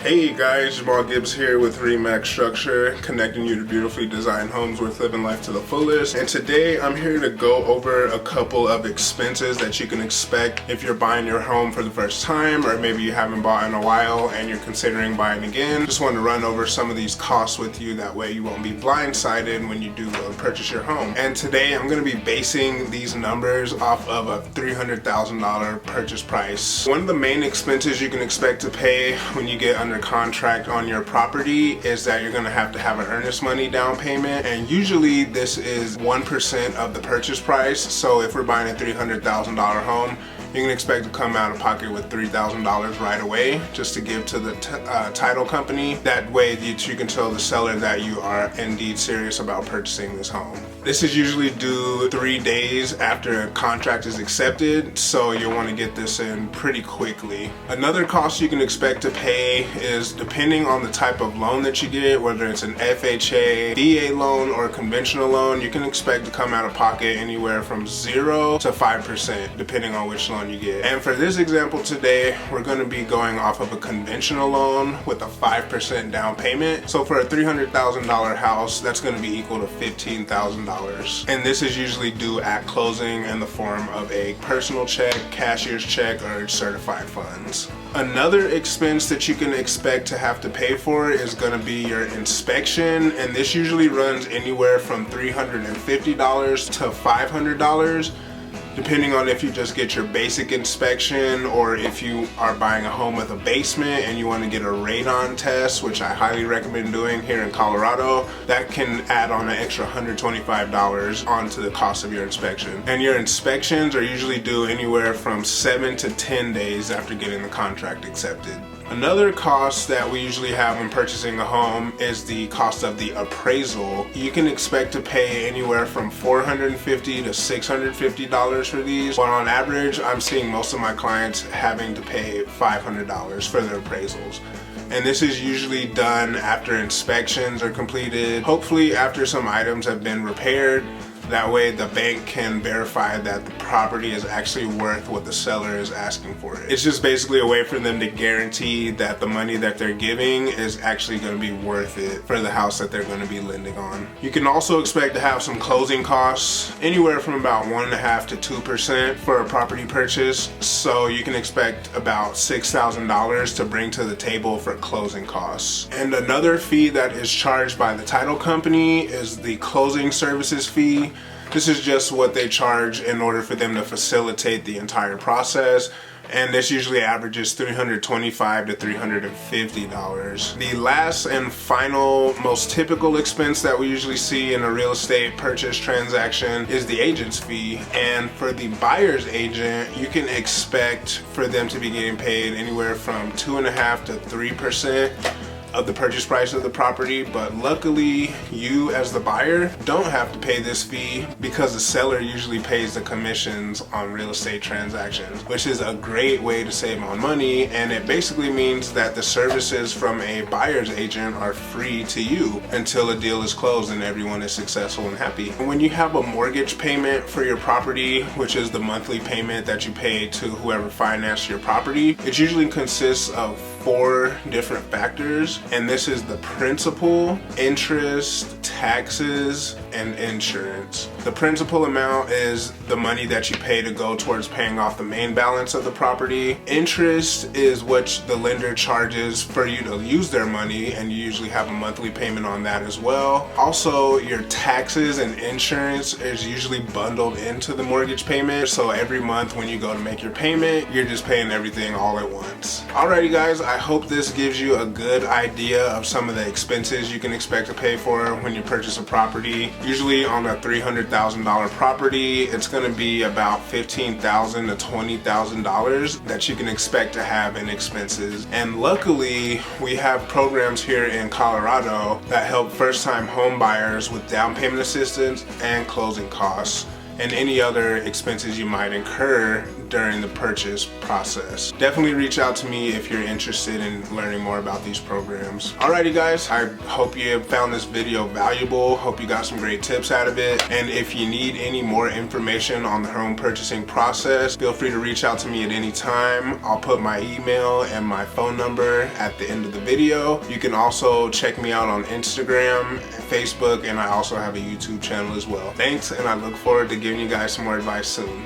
Hey guys, Jamaal Gibbs here with Remax Structure, connecting you to beautifully designed homes worth living life to the fullest. And today I'm here to go over a couple of expenses that you can expect if you're buying your home for the first time, or maybe you haven't bought in a while and you're considering buying again. Just want to run over some of these costs with you, that way you won't be blindsided when you do purchase your home. And today I'm going to be basing these numbers off of a $300,000 purchase price. One of the main expenses you can expect to pay when you get under contract on your property is that you're going to have an earnest money down payment, and usually this is 1% of the purchase price. So if we're buying a $300,000 home, you can expect to come out of pocket with $3,000 right away just to give to the title company. That way you can tell the seller that you are indeed serious about purchasing this home. This is usually due 3 days after a contract is accepted, so you'll want to get this in pretty quickly. Another cost you can expect to pay is, depending on the type of loan that you get, whether it's an FHA, VA loan, or a conventional loan, you can expect to come out of pocket anywhere from 0 to 5% depending on which loan you get. And for this example today, we're going to be going off of a conventional loan with a 5% down payment. So for a $300,000 house, that's going to be equal to $15,000. And this is usually due at closing in the form of a personal check, cashier's check, or certified funds. Another expense that you can expect to have to pay for is going to be your inspection, and this usually runs anywhere from $350 to $500, depending on if you just get your basic inspection or if you are buying a home with a basement and you want to get a radon test, which I highly recommend doing here in Colorado. That can add on an extra $125 onto the cost of your inspection. And your inspections are usually due anywhere from 7 to 10 days after getting the contract accepted. Another cost that we usually have when purchasing a home is the cost of the appraisal. You can expect to pay anywhere from $450 to $650 for these, but on average I'm seeing most of my clients having to pay $500 for their appraisals. And this is usually done after inspections are completed, hopefully after some items have been repaired. That way the bank can verify that the property is actually worth what the seller is asking for it. It's just basically a way for them to guarantee that the money that they're giving is actually going to be worth it for the house that they're going to be lending on. You can also expect to have some closing costs, anywhere from about 1.5% to 2% for a property purchase. So you can expect about $6,000 to bring to the table for closing costs. And another fee that is charged by the title company is the closing services fee. This is just what they charge in order for them to facilitate the entire process, and this usually averages $325 to $350. The last and final most typical expense that we usually see in a real estate purchase transaction is the agent's fee. And for the buyer's agent, you can expect for them to be getting paid anywhere from 2.5% to 3% of the purchase price of the property, but luckily you as the buyer don't have to pay this fee because the seller usually pays the commissions on real estate transactions, which is a great way to save on money. And it basically means that the services from a buyer's agent are free to you until a deal is closed and everyone is successful and happy. And when you have a mortgage payment for your property, which is the monthly payment that you pay to whoever financed your property, it usually consists of 4 different factors, and this is the principal, interest, taxes, and insurance. The principal amount is the money that you pay to go towards paying off the main balance of the property. Interest is what the lender charges for you to use their money, and you usually have a monthly payment on that as well. Also, your taxes and insurance is usually bundled into the mortgage payment, so every month when you go to make your payment, you're just paying everything all at once. Alrighty guys, I hope this gives you a good idea of some of the expenses you can expect to pay for when you purchase a property. Usually on a $300,000 property, it's going to be about $15,000 to $20,000 that you can expect to have in expenses. And luckily, we have programs here in Colorado that help first-time home buyers with down payment assistance and closing costs. and any other expenses you might incur during the purchase process. Definitely reach out to me if you're interested in learning more about these programs. Alrighty guys, I hope you found this video valuable. Hope you got some great tips out of it. And if you need any more information on the home purchasing process, feel free to reach out to me at any time. I'll put my email and my phone number at the end of the video. You can also check me out on Instagram, Facebook, and I also have a YouTube channel as well. Thanks, and I look forward to giving you guys some more advice soon.